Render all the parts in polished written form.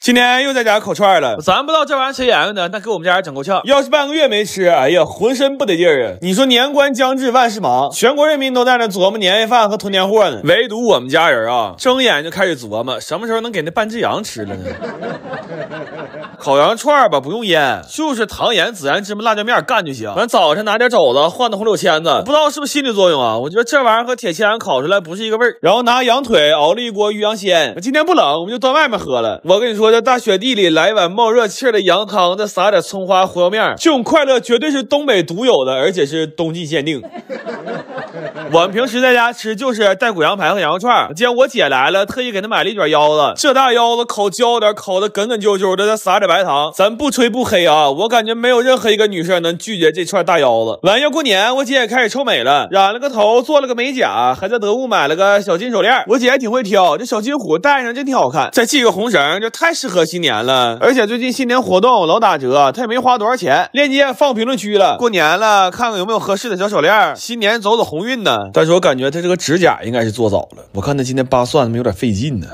今天又在家烤串了，咱不知道这玩意儿谁研究的，那给我们家人整够呛。要是半个月没吃，哎呀，浑身不得劲儿啊！你说年关将至，万事忙，全国人民都在那琢磨年夜飯和囤年货呢，唯独我们家人啊，睁眼就开始琢磨什么时候能给那半只羊吃了呢？烤羊串吧，不用腌，就是糖盐孜然芝麻辣椒面干就行。咱早晨拿点肘子换的红柳签子，不知道是不是心理作用啊？我觉得这玩意儿和铁签烤出来不是一个味儿。然后拿羊腿熬了一锅鱼羊鲜，今天不冷，我们就端外面喝了。我跟你说，这大雪地里来一碗冒热气的羊汤，再撒点蔥花胡椒面，这种快樂絕對是東北獨有的，而且是冬季限定。我們平時在家吃就是帶骨羊排和羊肉串，今天我姐來了，特意給她買了一卷腰子，這大腰子烤焦點，烤得梗梗啾啾的，再撒點白糖。咱不吹不黑啊，我感覺沒有任何一個女生能拒絕這串大腰子。完要過年，我姐也開始臭美了，染了個頭，做了個美甲，還在得物買了個小金手鏈。我姐還挺會挑，這小金虎戴上真挺好看，再繫個紅繩，就太適合新年了。而且最近新年活動老打折，她也沒花多少錢，鏈接放評論區了。過年了，看看有沒有合適的小手鏈，新年走走鴻運呢。但是我感覺她這個指甲應該是做早了，我看她今天扒蒜怎麼有點費勁呢。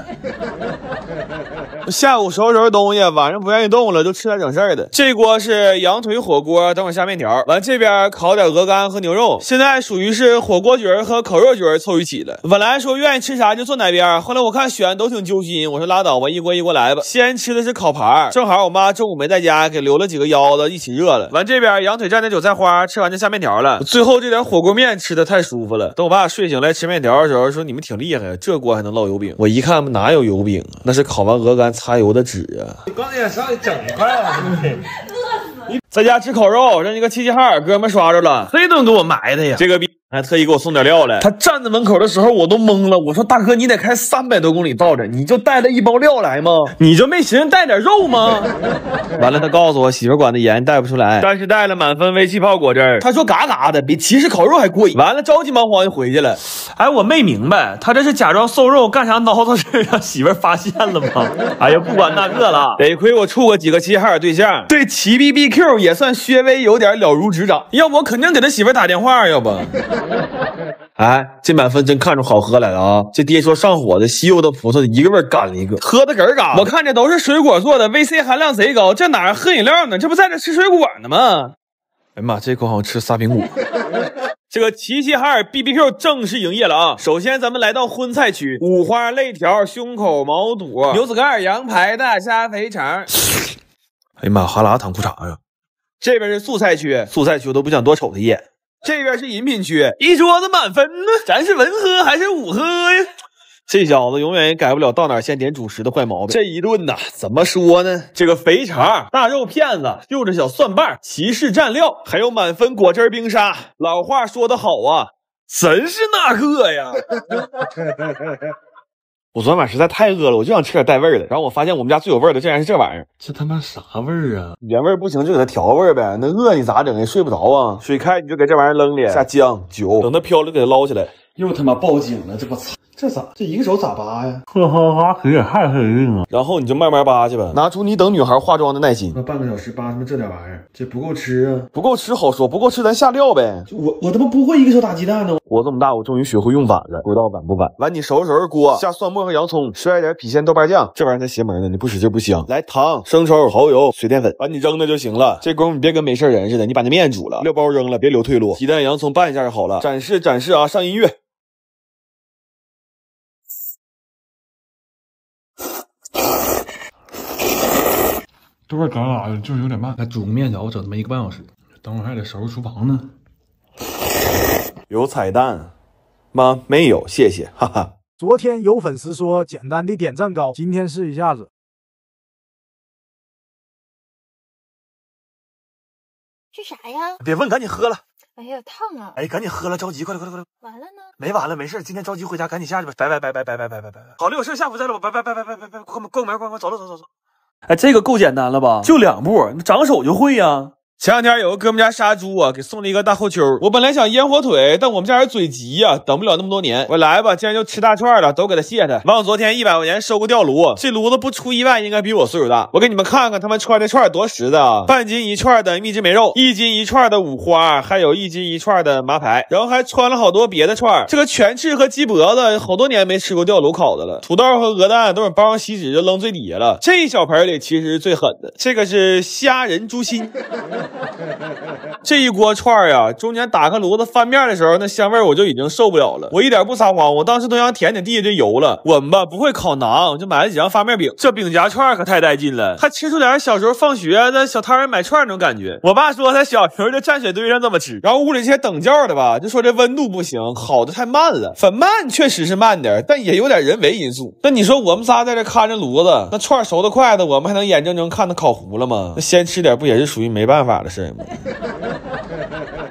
下午收拾東西，晚上不願意動了，就吃點整事兒的。這鍋是羊腿火鍋，等會下麵條。完這邊烤點鵝肝和牛肉，現在屬於是火鍋局和烤肉局湊一起了。本來說願意吃啥就坐哪邊，後來我看選都挺揪心，我說拉倒吧，一鍋一鍋來吧。先吃的是烤盤，正好我媽中午沒在家，給留了幾個腰子一起熱了。完這邊羊腿蘸點韭菜花，吃完就下麵條了。最後這點火鍋麵吃的太舒服了。等我爸睡醒來吃麵條的時候，說你們挺厲害，這鍋還能烙油餅。我一看哪有油餅啊，那是烤完鵝肝擦油的紙啊！你剛才上去整塊啊！你在家吃烤肉，讓一個齊齊哈爾哥們刷着了，黑都給我埋的呀！這個逼還特意給我送點料來。他站在門口的時候我都懵了，我說大哥你得開300多公里到這，你就帶了一包料來嗎？你就沒尋思帶點肉嗎？完了他告訴我媳婦管的嚴帶不出來，但是帶了滿分微氣泡果汁兒，他說嘎嘎的比騎士烤肉還貴。完了着急忙慌就回去了。哎，我沒明白他這是假裝瘦肉幹啥孬的事讓媳婦發現了嗎？哎呀不管那個了，得虧我處過幾個齊齊哈爾對象，對齊 BBQ 也算稍微有點了如指掌，要不我肯定給他媳婦打電話，要不哎，這滿分真看出好喝來了啊！這爹說上火的西柚的葡萄一個味兒幹了一個，喝的嗝嘎。我看這都是水果做的 ，VC 含量賊高，這哪喝飲料呢？這不在這吃水果呢嗎？哎呀媽，這口好像吃仨蘋果。這個齊齊哈爾 BBQ 正式營業了啊！首先咱們來到荤菜區，五花、肋條、胸口、毛肚、牛子蓋、羊排、大蝦、肥腸。哎呀媽，哈喇淌褲衩呀！這邊是素菜區，素菜區我都不想多瞅他一眼。這邊是飲品區，一桌子滿分呢，咱是文喝還是武喝呀？這小子永遠也改不了到哪先點主食的壞毛病。這一頓吶，怎麼說呢？這個肥腸、大肉片子、柚子小蒜瓣、齊氏蘸料，還有滿分果汁冰沙。老話說得好啊，真是那個呀！我昨天晚上實在太餓了，我就想吃點帶味兒的。然後我發現我們家最有味兒的竟然是這玩意兒。這他媽啥味兒啊？原味不行就給它調味唄。那餓你咋整？也睡不着啊。水開你就給這玩意兒扔裡，下薑酒，等它飄了給它撈起來。又他媽報警了，這不操！這咋？這一個手咋扒呀？呵呵哈，可也太黑了。然後你就慢慢扒去吧，拿出你等女孩化妝的耐心。那半個小時扒他媽這點玩意兒，這不夠吃啊！不夠吃好說，不夠吃咱下料唄。我他媽不會一個手打雞蛋呢。我這麼大，我終於學會用碗了，不知道碗不碗。完，你收拾鍋，下蒜末和洋蔥，甩點郫縣豆瓣醬，這玩意兒才邪門呢，你不使勁不香。來糖、生抽、蠔油、水澱粉，完你扔那就行了。這功夫你別跟沒事人似的，你把那麵煮了，料包扔了，別留退路。雞蛋、洋蔥拌一下就好了。展示展示啊，上音樂。都是嘎嘎的，就是有點慢。那煮個面條整他媽1個半小時，等會兒還得收拾廚房呢。有彩蛋嗎？沒有，謝謝，哈哈。昨天有粉絲說簡單的點讚高，今天試一下子。是啥呀？別問，趕緊喝了。哎呀，燙啊！哎，趕緊喝了，着急，快點。完了呢？沒完了，沒事，今天着急回家，趕緊下去吧。拜。好了，有事下午再聊吧。拜。關門，走。哎，這個夠簡單了吧？就2步，長手就會呀。前两天有個哥們家殺豬啊，給送了一個大後丘。我本來想醃火腿，但我們家人嘴急呀，等不了那麼多年。我來吧，既然就吃大串了，都給他謝他。完我昨天100塊錢收個吊爐，這爐子不出意外應該比我歲數大。我給你們看看他們串這串多實在啊！半斤一串的蜜汁梅肉，1斤一串的五花，還有1斤一串的麻排，然後還穿了好多別的串。這個全翅和雞脖子，好多年沒吃過吊爐烤的了。土豆和鵝蛋都是包上锡紙就扔最底下了。這一小盆裡其實是最狠的，這個是蝦仁豬心。這一鍋串呀，中間打開爐子翻面的時候，那香味我就已經受不了了。我一點不撒謊，我當時都想舔舔地下這油了。我們吧不會烤馕，就買了幾張发面餅。這餅夾串可太帶勁了，還吃出點小時候放學在小攤上買串那種感覺。我爸說他小時候就站水堆上這麼吃，然後屋裡這些等教的吧，就說這溫度不行，烤的太慢了。粉慢確實是慢點，但也有點人為因素。那你說我們仨在這看着爐子，那串熟的快的，我們還能眼睜睜看它烤糊了嗎？那先吃點不也是屬於沒辦法的事嗎？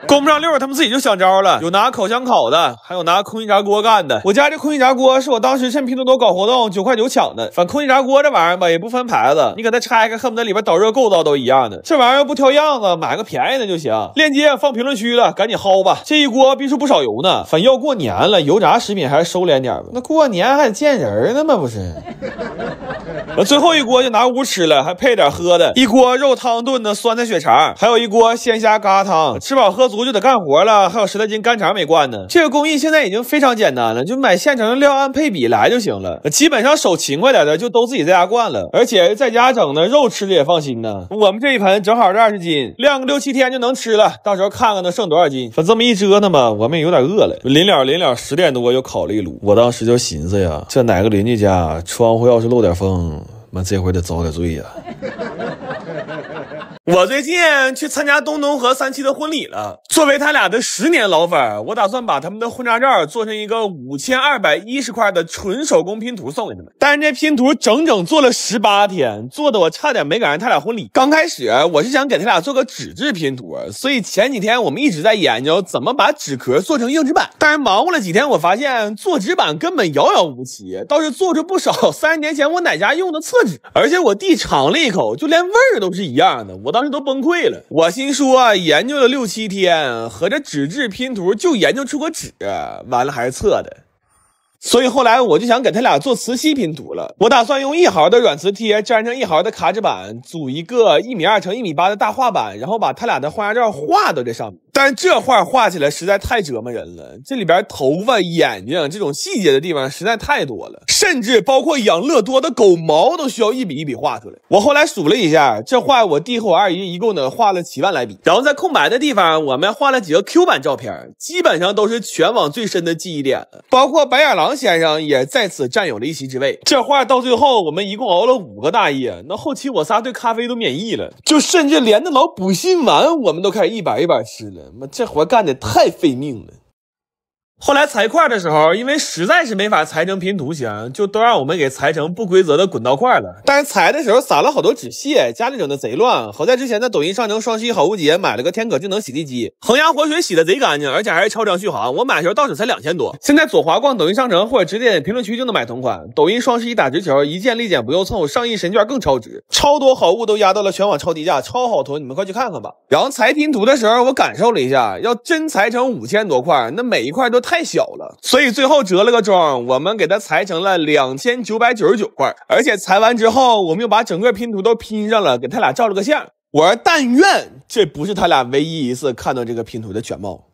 供不上溜，他們自己就想招了，有拿烤箱烤的，還有拿空气炸鍋幹的。我家這空气炸鍋是我当時趁拼多多搞活動9塊9搶的。反正空气炸鍋這玩意兒吧也不分牌子，你给它拆開，恨不得裡邊導熱構造都一樣的。這玩意兒不挑樣子，買個便宜的就行。鏈接放評論區了，趕緊薅吧。這一鍋必須不少油呢，反正要過年了，油炸食品還是收斂點吧。那過年還得見人呢嘛，不是？最後一鍋就拿屋吃了，還配點喝的，一鍋肉湯燉的酸菜血腸，還有一鍋鮮蝦疙瘩湯。吃飽喝足就得幹活了，還有10來斤干腸沒灌呢。這個工藝現在已經非常簡單了，就買現成的料按配比來就行了。基本上手勤快點的就都自己在家灌了，而且在家整的肉吃的也放心呢。我們這一盆正好是20斤，晾個6、7天就能吃了，到時候看看能剩多少斤。反正這麼一折騰吧，我們也有點餓了。臨了10點多又烤了一爐，我當時就尋思呀，這哪個鄰居家窗戶要是漏點風，那這回得遭點罪呀。我最近去參加東東和37的婚禮了，作為他倆的10年老粉，我打算把他們的婚紗照做成一個5210塊的純手工拼圖送給他們。但是這拼圖整整做了18天，做的我差點沒趕上他倆婚禮。剛開始我是想給他倆做個紙質拼圖，所以前幾天我們一直在研究怎麼把紙殼做成硬紙板。但是忙活了幾天，我發現做紙板根本遙遙無期，倒是做出不少30年前我奶家用的厕紙，而且我弟嘗了一口，就连味兒都是一樣的，我當時都崩溃了。我心說研究了6、7天，合着紙質拼圖就研究出個紙，完了還是测的。所以後來我就想給他倆做磁吸拼圖了。我打算用1毫的軟磁貼粘上1毫的卡紙板，組一個1.2米乘1.8米的大畫板，然後把他倆的婚紗照畫到這上面。但是這畫畫起來實在太折磨人了，這裡邊頭髮、眼睛這種細節的地方實在太多了，甚至包括養樂多的狗毛都需要一筆一筆畫出來。我後來數了一下，這畫我弟和我二姨一共呢畫了7萬來筆。然後在空白的地方，我們畫了幾個 Q 版照片，基本上都是全網最深的記憶點了，包括白眼狼先生也在此占有了一席之位。這畫到最後我們一共熬了5個大夜，那後期我仨對咖啡都免疫了，就甚至連那老補鋅丸我們都開始一板一板吃了。這活幹得太費命了。後來裁塊的時候，因為實在是沒法裁成拼圖形，就都讓我們給裁成不規則的滾刀塊了。但是裁的時候撒了好多紙屑，家裡整的賊亂。好在之前在抖音商城双11好物節買了個天可智能洗地機，恒压活水洗的賊乾淨，而且還是超长續航。我買的時候到手才2000多。现在左滑逛抖音商城或者直接點評論區就能買同款。抖音雙11打直球，一件立減不用湊，上億神券更超值，超多好物都壓到了全網超低價，超好囤，你们快去看看吧。然後裁拼图的時候，我感受了一下，要真裁成5000多塊，那每一塊都太小了，所以最後折了個中，我們給它裁成了2999塊，而且裁完之後，我們又把整個拼圖都拼上了，給他倆照了個相。我說但願這不是他倆唯一一次看到這個拼圖的全貌。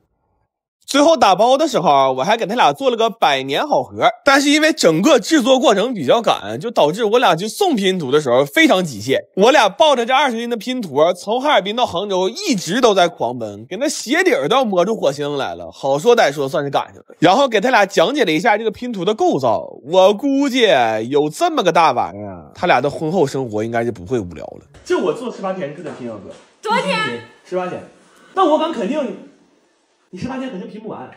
最後打包的時候，我還給他倆做了個100年好合，但是因為整個制作過程比較趕，就導致我倆去送拼圖的時候非常極限。我倆抱着這20斤的拼圖，從哈爾濱到杭州一直都在狂奔，給那鞋底都要摸出火星來了。好說歹說算是趕上了，然後給他倆講解了一下這個拼圖的構造。我估計有這麼個大玩意兒，他倆的婚後生活應該就不會無聊了。就我做18天就得拼啊哥，多少天？18天，但我敢肯定你18天肯定拼不完。